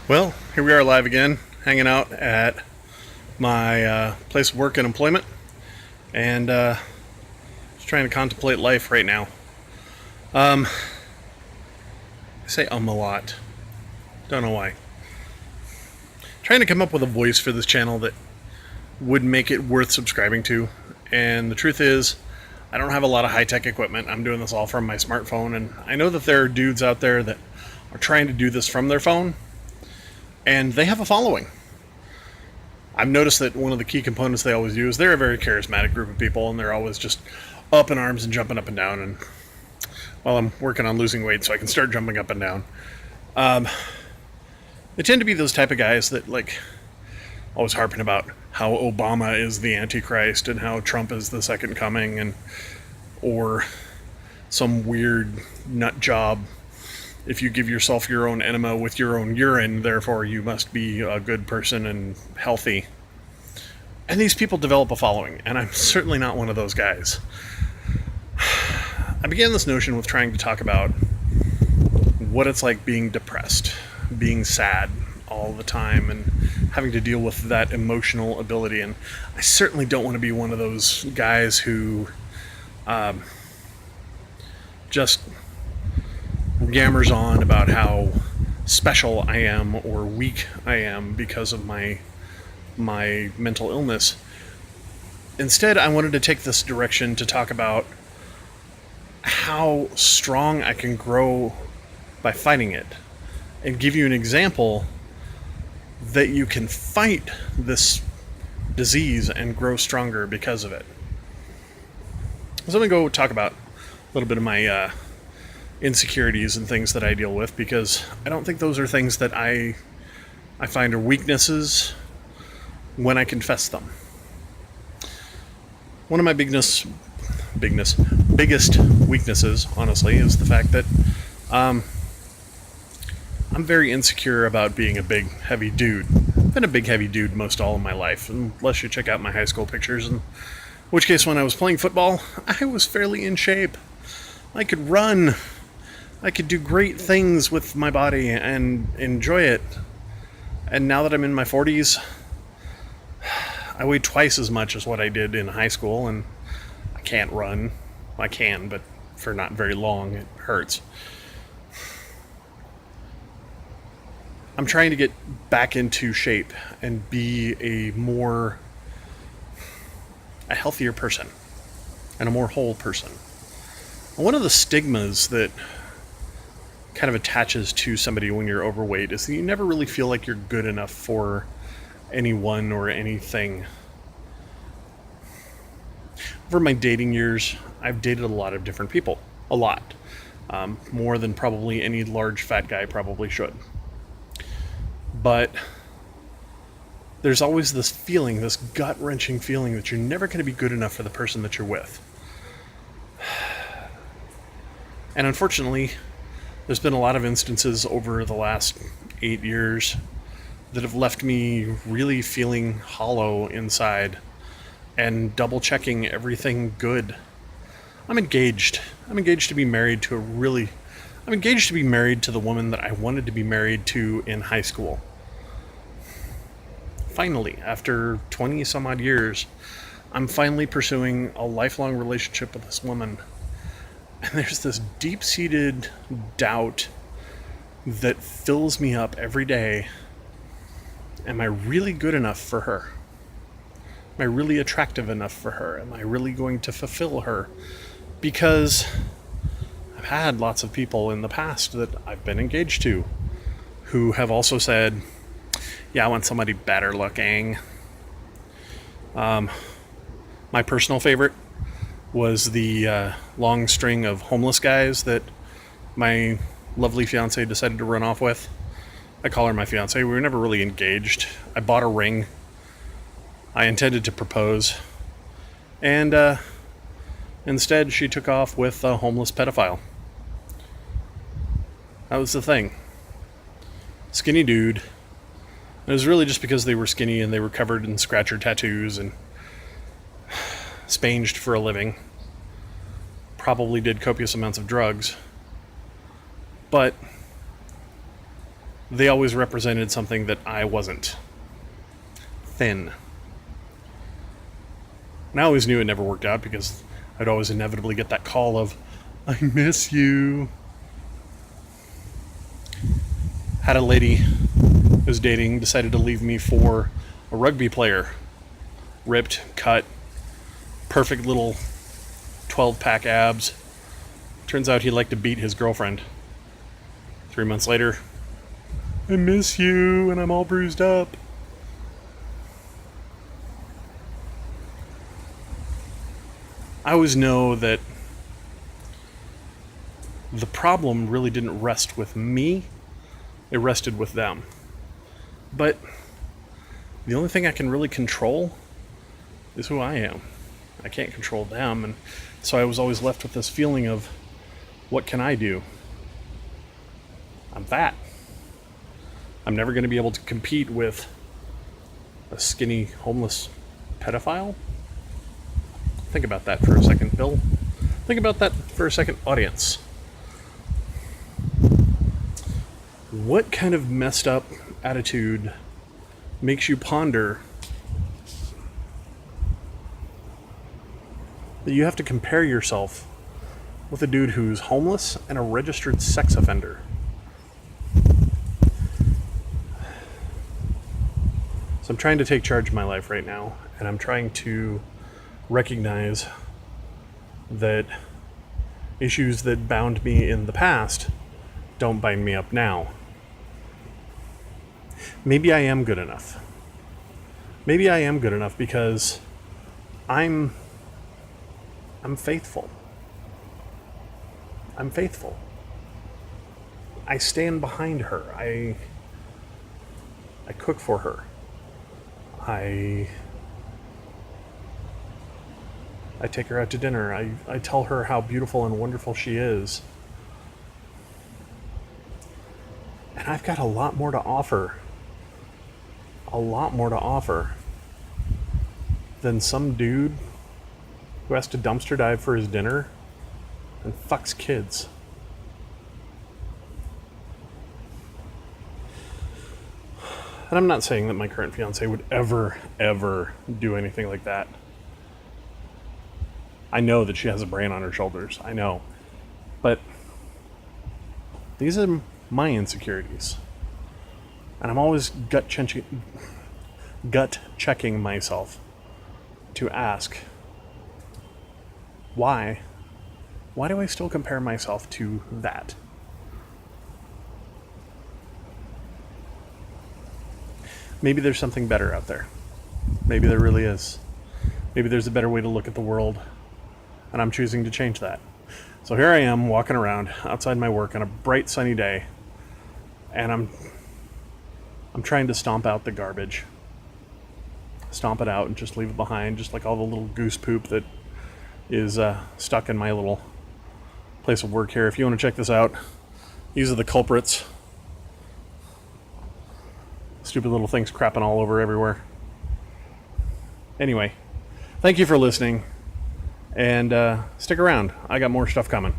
Well, here we are live again, hanging out at my place of work and employment, and just trying to contemplate life right now. I say a lot. Don't know why. Trying to come up with a voice for this channel that would make it worth subscribing to, and the truth is, I don't have a lot of high-tech equipment. I'm doing this all from my smartphone, and I know that there are dudes out there that are trying to do this from their phone, and they have a following. I've noticed that one of the key components they always use, they're a very charismatic group of people, and they're always just up in arms and jumping up and down. And well, I'm working on losing weight so I can start jumping up and down. They tend to be those type of guys that always harping about how Obama is the Antichrist and how Trump is the second coming, and or some weird nut job. If you give yourself your own enema with your own urine, therefore you must be a good person and healthy. And these people develop a following, and I'm certainly not one of those guys. I began this notion with trying to talk about what it's like being depressed, being sad all the time, and having to deal with that emotional ability. And I certainly don't want to be one of those guys who just yammers on about how special I am or weak I am because of my mental illness. Instead, I wanted to take this direction to talk about how strong I can grow by fighting it, and give you an example that you can fight this disease and grow stronger because of it. So I'm going to go talk about a little bit of my insecurities and things that I deal with, because I don't think those are things that I find are weaknesses when I confess them. One of my biggest weaknesses, honestly, is the fact that I'm very insecure about being a big, heavy dude. I've been a big, heavy dude most all of my life, unless you check out my high school pictures, in which case when I was playing football, I was fairly in shape. I could run. I could do great things with my body and enjoy it. And now that I'm in my 40s, I weigh twice as much as what I did in high school, and I can't run. I can, but for not very long. It hurts. I'm trying to get back into shape and be a healthier person and a more whole person. One of the stigmas that kind of attaches to somebody when you're overweight is that you never really feel like you're good enough for anyone or anything. Over my dating years, I've dated a lot of different people. A lot. More than probably any large fat guy probably should. But there's always this feeling, this gut-wrenching feeling, that you're never going to be good enough for the person that you're with. And unfortunately, there's been a lot of instances over the last 8 years that have left me really feeling hollow inside and double-checking everything good. I'm engaged. I'm engaged to be married to the woman that I wanted to be married to in high school. Finally, after 20 some odd years, I'm finally pursuing a lifelong relationship with this woman. And there's this deep-seated doubt that fills me up every day. Am I really good enough for her? Am I really attractive enough for her? Am I really going to fulfill her? Because I've had lots of people in the past that I've been engaged to who have also said, yeah, I want somebody better looking. My personal favorite was the long string of homeless guys that my lovely fiance decided to run off with. I call her my fiance. We were never really engaged. I bought a ring. I intended to propose. And instead, she took off with a homeless pedophile. That was the thing. Skinny dude. It was really just because they were skinny and they were covered in scratcher tattoos and spanged for a living. Probably did copious amounts of drugs. But they always represented something that I wasn't. Thin. And I always knew it never worked out because I'd always inevitably get that call of, I miss you. Had a lady who was dating decided to leave me for a rugby player. Ripped, cut, perfect little 12-pack abs. Turns out he liked to beat his girlfriend. 3 months later, I miss you and I'm all bruised up. I always know that the problem really didn't rest with me, it rested with them. But the only thing I can really control is who I am. I can't control them, and so I was always left with this feeling of, what can I do? I'm fat. I'm never going to be able to compete with a skinny, homeless pedophile. Think about that for a second, Bill. Think about that for a second, audience. What kind of messed up attitude makes you ponder that you have to compare yourself with a dude who's homeless and a registered sex offender? So I'm trying to take charge of my life right now, and I'm trying to recognize that issues that bound me in the past don't bind me up now. Maybe I am good enough. Maybe I am good enough because I'm faithful. I'm faithful. I stand behind her. I cook for her. I take her out to dinner. I tell her how beautiful and wonderful she is. And I've got a lot more to offer. A lot more to offer than some dude who has to dumpster dive for his dinner and fucks kids. And I'm not saying that my current fiance would ever do anything like that. I know that she has a brain on her shoulders. I know. But these are my insecurities. And I'm always gut checking myself to ask, why? Why do I still compare myself to that? Maybe there's something better out there. Maybe there really is. Maybe there's a better way to look at the world, and I'm choosing to change that. So here I am walking around outside my work on a bright sunny day, and I'm trying to stomp out the garbage. Stomp it out and just leave it behind, just like all the little goose poop that is stuck in my little place of work here. If you want to check this out, these are the culprits. Stupid little things crapping all over everywhere. Anyway, thank you for listening, and stick around. I got more stuff coming.